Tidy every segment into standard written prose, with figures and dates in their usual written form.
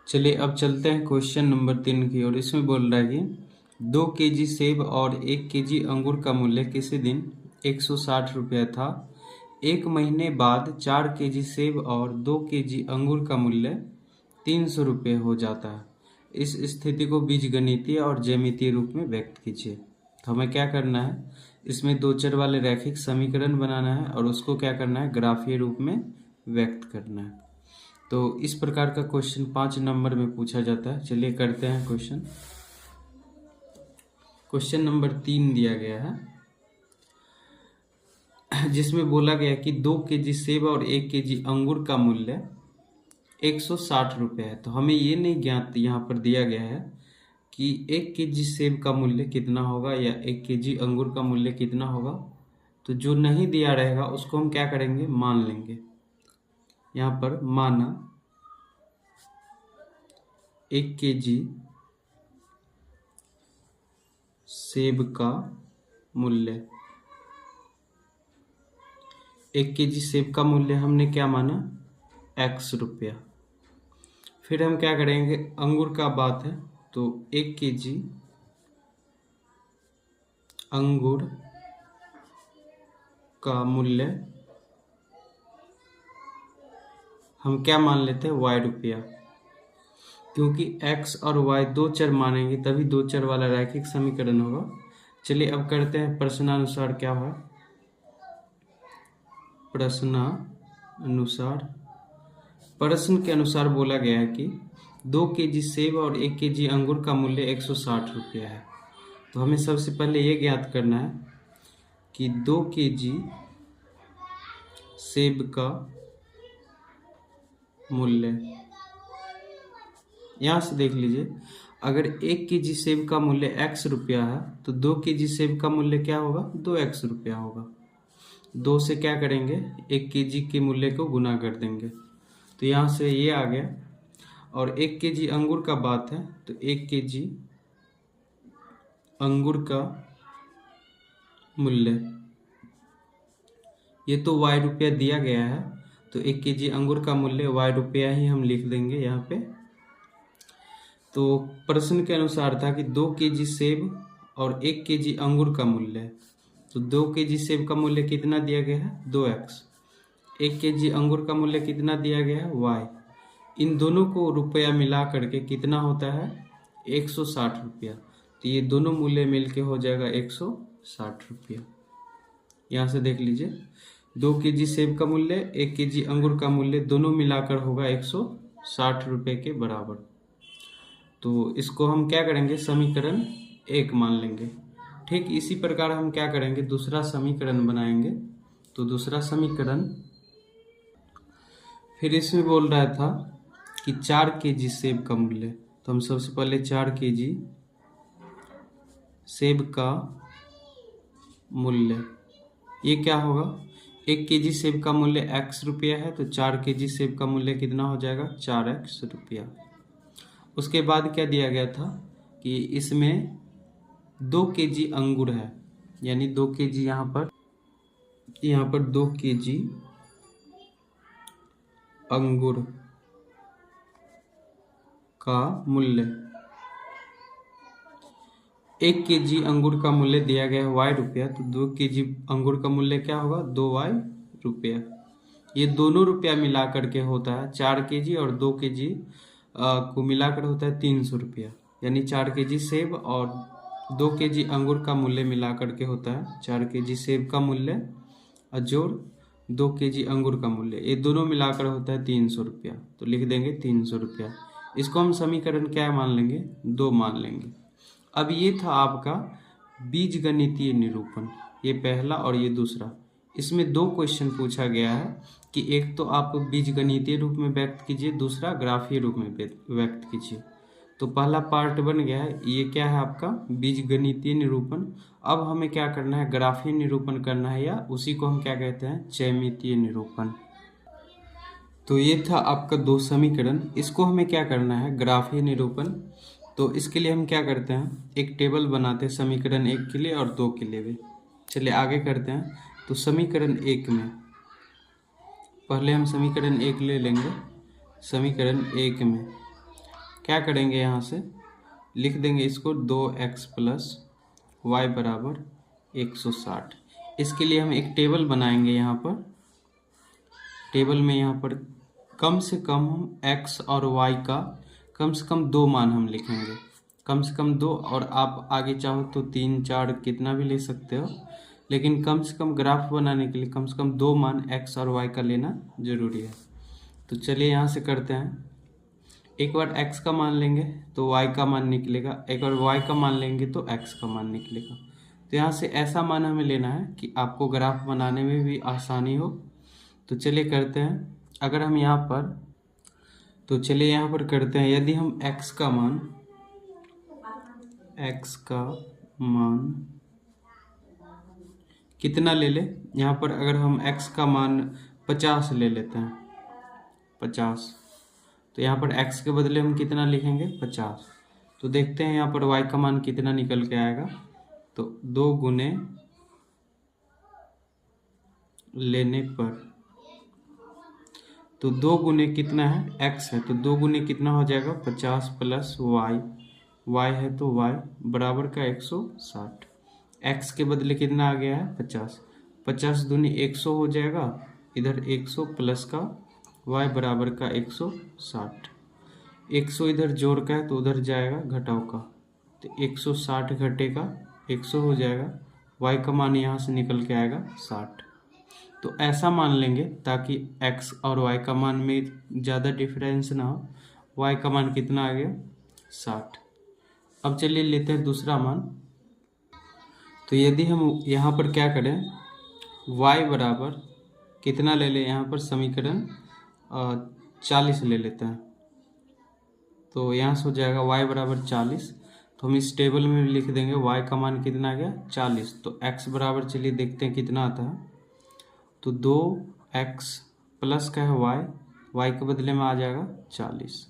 चलिए अब चलते हैं क्वेश्चन नंबर 3 की ओर। इसमें बोल रहा है कि 2 kg सेब और 1 kg अंगूर का मूल्य किसी दिन 160 रुपया था। एक महीने बाद 4 kg सेब और 2 kg अंगूर का मूल्य 300 रुपये हो जाता है। इस स्थिति को बीजगणितीय और ज्यामितीय रूप में व्यक्त कीजिए। तो हमें क्या करना है, इसमें दो चर वाले रैखिक समीकरण बनाना है और उसको क्या करना है, ग्राफीय रूप में व्यक्त करना है। तो इस प्रकार का क्वेश्चन 5 नंबर में पूछा जाता है। चलिए करते हैं क्वेश्चन। क्वेश्चन नंबर 3 दिया गया है, जिसमें बोला गया कि 2 kg सेब और 1 kg अंगूर का मूल्य 160 रुपये है। तो हमें ये नहीं ज्ञात यहाँ पर दिया गया है कि 1 kg सेब का मूल्य कितना होगा या 1 kg अंगूर का मूल्य कितना होगा। तो जो नहीं दिया रहेगा उसको हम क्या करेंगे, मान लेंगे। यहाँ पर माना 1 kg सेब का मूल्य, 1 kg सेब का मूल्य हमने क्या माना, x रुपया। फिर हम क्या करेंगे, अंगूर का बात है तो 1 kg अंगूर का मूल्य हम क्या मान लेते हैं, y रुपया। क्योंकि x और y दो चर मानेंगे तभी दो चर वाला रैखिक समीकरण होगा। चलिए अब करते हैं प्रश्नानुसार क्या है। प्रश्न के अनुसार बोला गया है कि 2 kg सेब और 1 kg अंगूर का मूल्य 160 रुपया है। तो हमें सबसे पहले ये ज्ञात करना है कि 2 kg सेब का मूल्य, यहाँ से देख लीजिए, अगर 1 kg सेब का मूल्य x रुपया है तो 2 kg सेब का मूल्य क्या होगा, 2x रुपया होगा। 2 से क्या करेंगे, 1 kg के मूल्य को गुना कर देंगे। तो यहाँ से ये आ गया। और 1 kg अंगूर का बात है तो 1 kg अंगूर का मूल्य, ये तो y रुपया दिया गया है तो 1 kg अंगूर का मूल्य y रुपया ही हम लिख देंगे यहाँ पे। तो प्रश्न के अनुसार था कि 2 kg सेब और 1 kg अंगूर का मूल्य है। तो 2 kg सेब का मूल्य कितना दिया गया है, 2x। 1 kg अंगूर का मूल्य कितना दिया गया है, y। इन दोनों को रुपया मिला करके कितना होता है, 160 रुपया। तो ये दोनों मूल्य मिलके हो जाएगा 160 रुपया। यहाँ से देख लीजिए, 2 kg सेब का मूल्य, 1 kg अंगूर का मूल्य दोनों मिलाकर होगा 160 रुपये के बराबर। तो इसको हम क्या करेंगे, समीकरण 1 मान लेंगे। ठीक इसी प्रकार हम क्या करेंगे, दूसरा समीकरण बनाएंगे। तो दूसरा समीकरण फिर इसमें बोल रहा था कि 4 kg सेब का मूल्य। तो हम सबसे पहले 4 kg सेब का मूल्य, ये क्या होगा, 1 kg सेब का मूल्य x रुपया है तो 4 kg सेब का मूल्य कितना हो जाएगा, 4x रुपया। उसके बाद क्या दिया गया था कि इसमें 2 kg अंगूर है, यानी 2 kg यहाँ पर 2 kg अंगूर का मूल्य, 1 kg अंगूर का मूल्य दिया गया है y रुपया। तो 2 kg अंगूर का मूल्य क्या होगा, 2y रुपया। ये दोनों रुपया मिला करके होता है 4 kg और 2 kg को मिलाकर होता है 300 रुपया। यानी 4 kg सेब और 2 kg अंगूर का मूल्य मिला करके होता है 4 kg सेब का मूल्य और जोड़ 2 kg अंगूर का मूल्य, ये दोनों मिलाकर होता है 300 रुपया। तो लिख देंगे 300 रुपया। इसको हम समीकरण क्या मान लेंगे, 2 मान लेंगे। अब ये था आपका बीजगणितीय निरूपण, ये पहला और ये दूसरा। इसमें 2 क्वेश्चन पूछा गया है कि एक तो आप बीजगणितीय रूप में व्यक्त कीजिए, दूसरा ग्राफीय रूप में व्यक्त कीजिए। तो पहला पार्ट बन गया है, ये क्या है आपका बीजगणितीय निरूपण। अब हमें क्या करना है, ग्राफीय निरूपण करना है, या उसी को हम क्या कहते हैं, ज्यामितीय निरूपण। तो ये था आपका 2 समीकरण, इसको हमें क्या करना है, ग्राफीय निरूपण। तो इसके लिए हम क्या करते हैं, एक टेबल बनाते हैं समीकरण 1 के लिए और 2 के लिए भी। चलिए आगे करते हैं। तो समीकरण 1 में पहले हम समीकरण 1 ले लेंगे। समीकरण 1 में क्या करेंगे, यहाँ से लिख देंगे इसको 2x प्लस वाई बराबर 160। इसके लिए हम एक टेबल बनाएंगे। यहाँ पर टेबल में यहाँ पर कम से कम हम x और y का कम से कम 2 मान हम लिखेंगे, कम से कम 2, और आप आगे चाहो तो 3 4 कितना भी ले सकते हो, लेकिन कम से कम ग्राफ बनाने के लिए कम से कम 2 मान x और y का लेना जरूरी है। तो चलिए यहाँ से करते हैं। एक बार x का मान लेंगे तो y का मान निकलेगा, एक बार y का मान लेंगे तो x का मान निकलेगा। तो यहाँ से ऐसा मान हमें लेना है कि आपको ग्राफ बनाने में भी आसानी हो। तो चलिए करते हैं। अगर हम यहाँ पर, तो चलिए यहाँ पर करते हैं। यदि हम x का मान कितना ले ले, यहाँ पर अगर हम x का मान 50 ले लेते हैं, 50, तो यहाँ पर x के बदले हम कितना लिखेंगे, 50। तो देखते हैं यहाँ पर y का मान कितना निकल के आएगा। तो 2 गुने लेने पर, तो 2 गुने कितना है, x है, तो 2 गुने कितना हो जाएगा, 50 प्लस y है तो y बराबर का 160। x के बदले कितना आ गया है, 50, 50 दूनी 100 हो जाएगा, इधर 100 प्लस का y बराबर का 160। 100 इधर जोड़ का है तो उधर जाएगा घटाव का, तो 160 घटेगा 100 हो जाएगा, y का मान यहाँ से निकल के आएगा 60। तो ऐसा मान लेंगे ताकि x और y का मान में ज़्यादा डिफरेंस ना हो। y का मान कितना आ गया, 60। अब चलिए लेते हैं दूसरा मान। तो यदि हम यहाँ पर क्या करें, y बराबर कितना ले लें, यहाँ पर समीकरण 40 ले लेते हैं। तो यहाँ से हो जाएगा y बराबर 40। तो हम इस टेबल में लिख देंगे y का मान कितना आ गया, 40। तो x बराबर, चलिए देखते हैं कितना आता है। तो 2x प्लस का है y के बदले में आ जाएगा 40,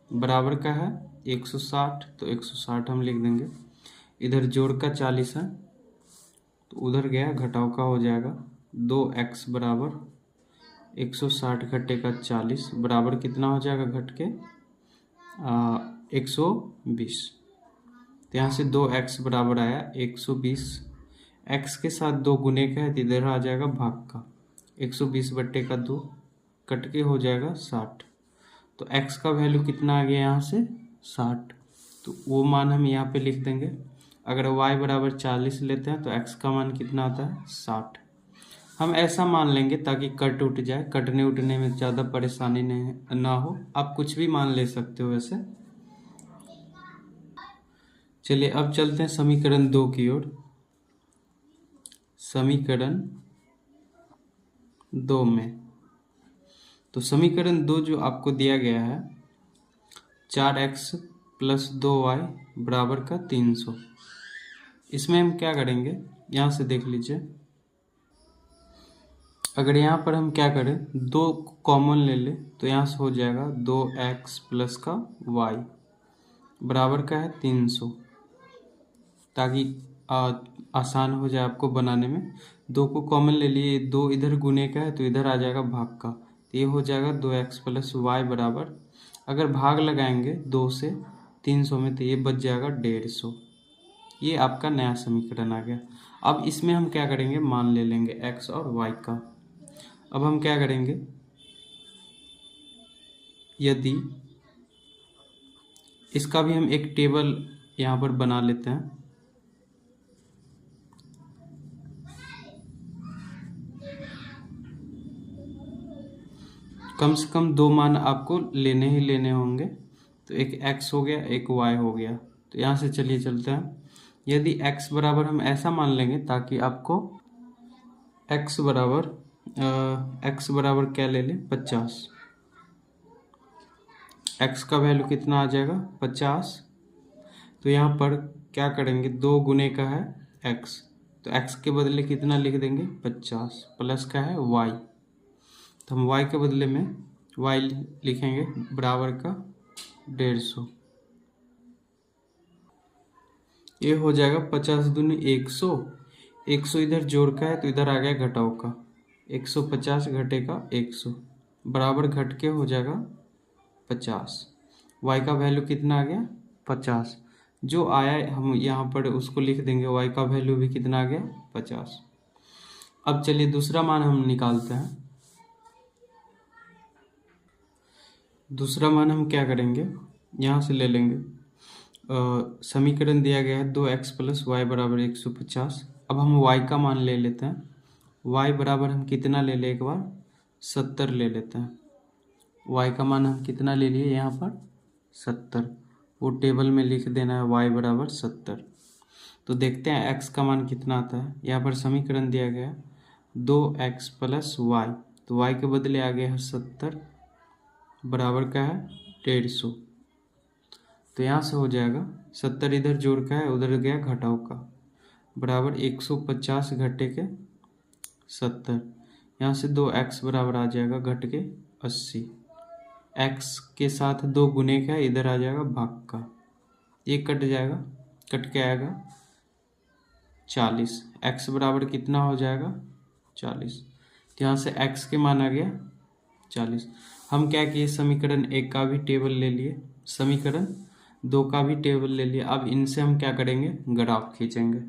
बराबर का है 160। तो 160 हम लिख देंगे, इधर जोड़ का 40 है तो उधर गया घटाव का हो जाएगा। 2x बराबर 160 घटेगा 40 बराबर कितना हो जाएगा, घट के 120। तो यहाँ से 2x बराबर आया 120। x के साथ 2 गुने का है तो इधर आ जाएगा भाग का, 120 बट्टे का 2 कट के हो जाएगा 60। तो x का वैल्यू कितना आ गया यहाँ से, 60। तो वो मान हम यहाँ पे लिख देंगे। अगर y बराबर 40 लेते हैं तो x का मान कितना आता है, 60। हम ऐसा मान लेंगे ताकि कट उठ जाए, कटने उठने में ज़्यादा परेशानी ना हो। आप कुछ भी मान ले सकते हो वैसे। चलिए अब चलते हैं समीकरण 2 की ओर। समीकरण 2 में, तो समीकरण 2 जो आपको दिया गया है, 4x प्लस 2y बराबर का 300। इसमें हम क्या करेंगे, यहाँ से देख लीजिए। अगर यहाँ पर हम क्या करें, 2 कॉमन ले ले तो यहाँ से हो जाएगा 2x प्लस का y बराबर का है 300, ताकि आसान हो जाए आपको बनाने में। 2 को कॉमन ले लिए, 2 इधर गुने का है तो इधर आ जाएगा भाग का, तो ये हो जाएगा 2x प्लस y बराबर, अगर भाग लगाएंगे 2 से 300 में तो ये बच जाएगा 150। ये आपका नया समीकरण आ गया। अब इसमें हम क्या करेंगे, मान ले लेंगे x और y का। अब हम क्या करेंगे, यदि इसका भी हम एक टेबल यहाँ पर बना लेते हैं। कम से कम 2 मान आपको लेने ही लेने होंगे। तो एक x हो गया, एक y हो गया। तो यहाँ से चलिए चलते हैं। यदि x बराबर हम ऐसा मान लेंगे ताकि आपको x बराबर क्या ले लें, 50। x का वैल्यू कितना आ जाएगा, 50। तो यहाँ पर क्या करेंगे, 2 गुने का है x, तो x के बदले कितना लिख देंगे, 50 प्लस का है y, तो हम y के बदले में y लिखेंगे बराबर का 150। ये हो जाएगा 50 दूनी 100, 100 इधर जोड़ का है तो इधर आ गया घटाव का, 150 घटेगा 100 बराबर घट के हो जाएगा 50। y का वैल्यू कितना आ गया 50। जो आया हम यहाँ पर उसको लिख देंगे, y का वैल्यू भी कितना आ गया 50। अब चलिए दूसरा मान हम निकालते हैं। दूसरा मान हम क्या करेंगे, यहाँ से ले लेंगे। समीकरण दिया गया है 2x + y = 150। अब हम y का मान ले लेते हैं। y बराबर हम कितना ले लें, एक बार 70 ले लेते हैं। y का मान हम कितना ले लिए यहाँ पर 70, वो टेबल में लिख देना है y बराबर 70। तो देखते हैं x का मान कितना आता है। यहाँ पर समीकरण दिया गया 2x + y, तो y के बदले आ गया है 70 बराबर का है 150। तो यहाँ से हो जाएगा 70 इधर जोड़ का है, उधर गया घटाव का, बराबर 150 घटे के 70। यहाँ से 2x बराबर आ जाएगा घट के 80। x के साथ 2 गुने का इधर आ जाएगा भाग का, ये कट जाएगा, कट के आएगा 40। x बराबर कितना हो जाएगा 40। तो यहाँ से x के मान आ गया 40। हम क्या किए, समीकरण 1 का भी टेबल ले लिए, समीकरण 2 का भी टेबल ले लिया। अब इनसे हम क्या करेंगे, ग्राफ खींचेंगे।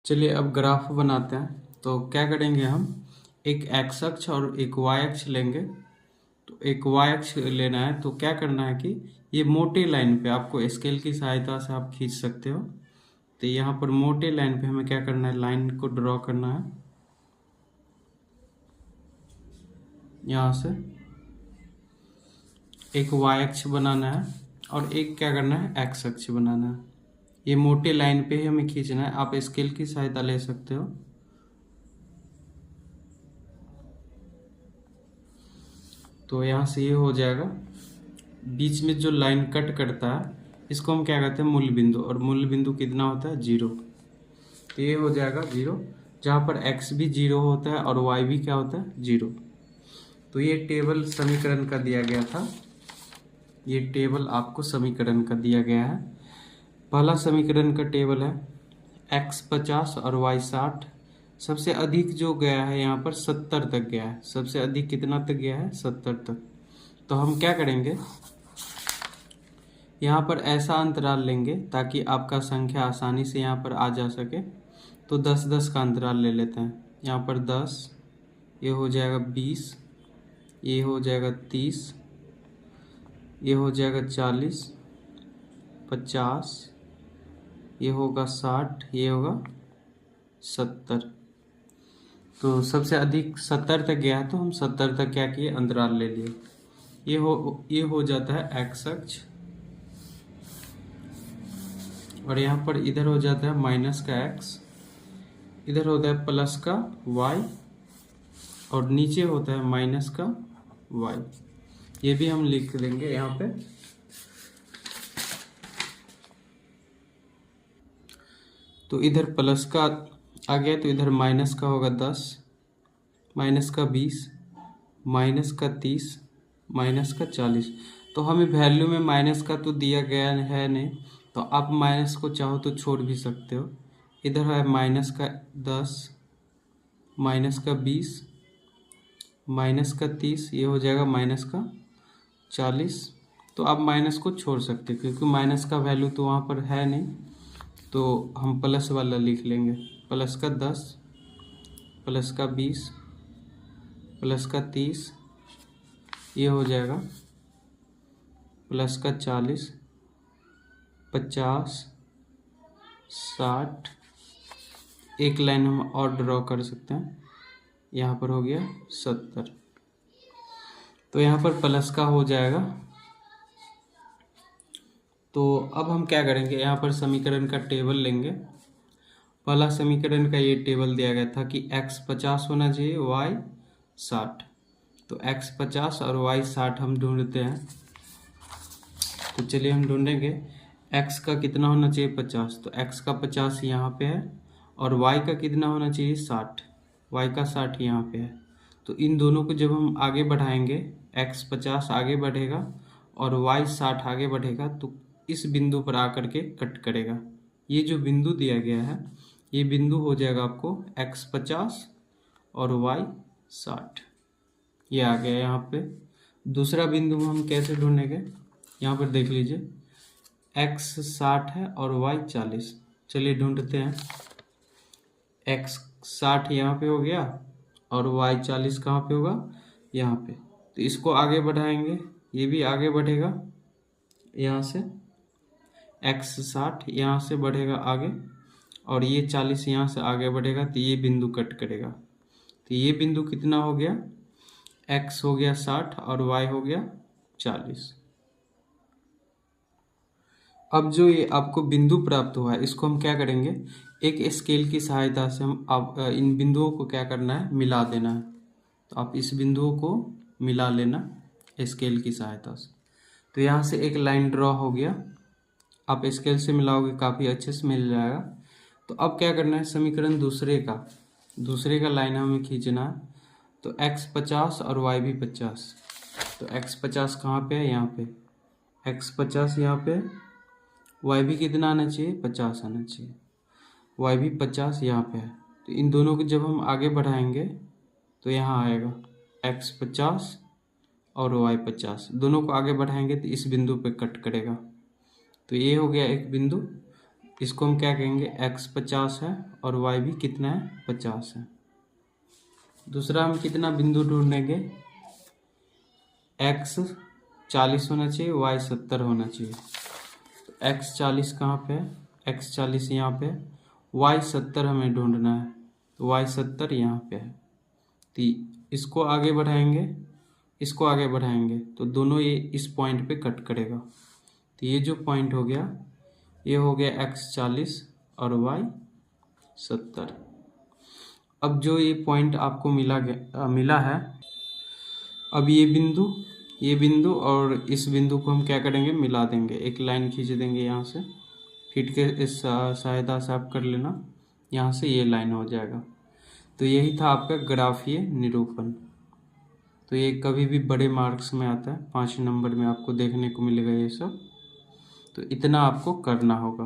चलिए अब ग्राफ बनाते हैं। तो क्या करेंगे, हम एक x अक्ष और एक y अक्ष लेंगे। तो एक y अक्ष लेना है, तो क्या करना है कि ये मोटे लाइन पे आपको स्केल की सहायता से आप खींच सकते हो। तो यहाँ पर मोटे लाइन पे हमें क्या करना है, लाइन को ड्रॉ करना है। यहाँ से एक y अक्ष बनाना है और एक क्या करना है, x अक्ष बनाना है। ये मोटे लाइन पे ही हमें खींचना है, आप स्केल की सहायता ले सकते हो। तो यहाँ से ये हो जाएगा, बीच में जो लाइन कट करता है इसको हम क्या कहते हैं, मूल बिंदु, और मूल बिंदु कितना होता है 0। तो ये हो जाएगा 0, जहाँ पर x भी 0 होता है और y भी क्या होता है 0। तो ये टेबल समीकरण का दिया गया था, ये टेबल आपको समीकरण का दिया गया है। पहला समीकरण का टेबल है x 50 और y 60। सबसे अधिक जो गया है यहाँ पर 70 तक गया है, सबसे अधिक कितना तक गया है 70 तक। तो हम क्या करेंगे, यहाँ पर ऐसा अंतराल लेंगे ताकि आपका संख्या आसानी से यहाँ पर आ जा सके। तो 10-10 का अंतराल ले लेते हैं। यहाँ पर 10, ये हो जाएगा 20, ये हो जाएगा 30, ये हो जाएगा 40, 50, ये होगा 60, ये होगा 70। तो सबसे अधिक 70 तक गया है, तो हम 70 तक क्या किए, अंतराल ले लिए। ये हो जाता है x अक्ष, और यहाँ पर इधर हो जाता है माइनस का x, इधर होता है प्लस का y, और नीचे होता है माइनस का y। ये भी हम लिख देंगे यहाँ पे। तो इधर प्लस का आ गया, तो इधर माइनस का होगा 10, माइनस का 20, माइनस का 30, माइनस का 40। तो हमें वैल्यू में माइनस का तो दिया गया है नहीं, तो आप माइनस को चाहो तो छोड़ भी सकते हो। इधर है माइनस का 10, माइनस का 20, माइनस का 30, ये हो जाएगा माइनस का 40। तो आप माइनस को छोड़ सकते हो, क्योंकि माइनस का वैल्यू तो वहाँ पर है नहीं, तो हम प्लस वाला लिख लेंगे। प्लस का 10, प्लस का 20, प्लस का 30, ये हो जाएगा प्लस का 40, 50, 60। एक लाइन हम और ड्रॉ कर सकते हैं, यहाँ पर हो गया 70। तो यहाँ पर प्लस का हो जाएगा। तो अब हम क्या करेंगे, यहाँ पर समीकरण का टेबल लेंगे। पहला समीकरण का ये टेबल दिया गया था कि x 50 होना चाहिए, y 60। तो x 50 और y 60 हम ढूंढते हैं। तो चलिए हम ढूंढेंगे x का कितना होना चाहिए 50, तो x का 50 यहाँ पे है, और y का कितना होना चाहिए 60, y का 60 यहाँ पे है। तो इन दोनों को जब हम आगे बढ़ाएंगे, x 50 आगे बढ़ेगा और y 60 आगे बढ़ेगा, तो इस बिंदु पर आकर के कट करेगा। ये जो बिंदु दिया गया है, ये बिंदु हो जाएगा आपको x 50 और y 60, ये आ गया यहाँ पे। दूसरा बिंदु हम कैसे ढूंढेंगे, यहाँ पर देख लीजिए x 60 है और y 40। चलिए ढूंढते हैं। x 60 यहाँ पे हो गया और y 40 कहाँ पे होगा, यहाँ पे। तो इसको आगे बढ़ाएंगे, ये भी आगे बढ़ेगा यहाँ से। x 60 यहाँ से बढ़ेगा आगे और ये 40 यहाँ से आगे बढ़ेगा, तो ये बिंदु कट करेगा। तो ये बिंदु कितना हो गया, x हो गया 60 और y हो गया 40। अब जो ये आपको बिंदु प्राप्त हुआ है, इसको हम क्या करेंगे, एक स्केल की सहायता से हम आप इन बिंदुओं को क्या करना है, मिला देना है। तो आप इस बिंदुओं को मिला लेना स्केल की सहायता से। तो यहाँ से एक लाइन ड्रॉ हो गया, आप स्केल से मिलाओगे काफ़ी अच्छे से मिल जाएगा। तो अब क्या करना है, समीकरण दूसरे का लाइन हमें खींचना है। तो x 50 और y भी 50। तो x 50 कहाँ पे है, यहाँ पे। x 50 यहाँ पे, y भी कितना आना चाहिए, 50 आना चाहिए। y भी 50 यहाँ पे है। तो इन दोनों को जब हम आगे बढ़ाएंगे तो यहाँ आएगा x 50 और y 50। दोनों को आगे बढ़ाएंगे तो इस बिंदु पे कट करेगा। तो ये हो गया एक बिंदु, इसको हम क्या कहेंगे, x 50 है और y भी कितना है, 50 है। दूसरा हम कितना बिंदु ढूंढेंगे, x 40 होना चाहिए, y 70 होना चाहिए। तो x 40 कहाँ पे है, x 40 यहाँ पे, y 70 हमें ढूंढना है। तो y 70 यहाँ पे है। तो इसको आगे बढ़ाएंगे तो दोनों ये इस पॉइंट पे कट करेगा। तो ये जो पॉइंट हो गया, ये हो गया x 40 और y 70। अब जो ये पॉइंट आपको मिला है, अब ये बिंदु और इस बिंदु को हम क्या करेंगे, मिला देंगे, एक लाइन खींच देंगे यहाँ से। फीट के इस सहायता से आप कर लेना, यहाँ से ये लाइन हो जाएगा। तो यही था आपका ग्राफीय निरूपण। तो ये कभी भी बड़े मार्क्स में आता है, 5 नंबर में आपको देखने को मिलेगा ये सब। तो इतना आपको करना होगा।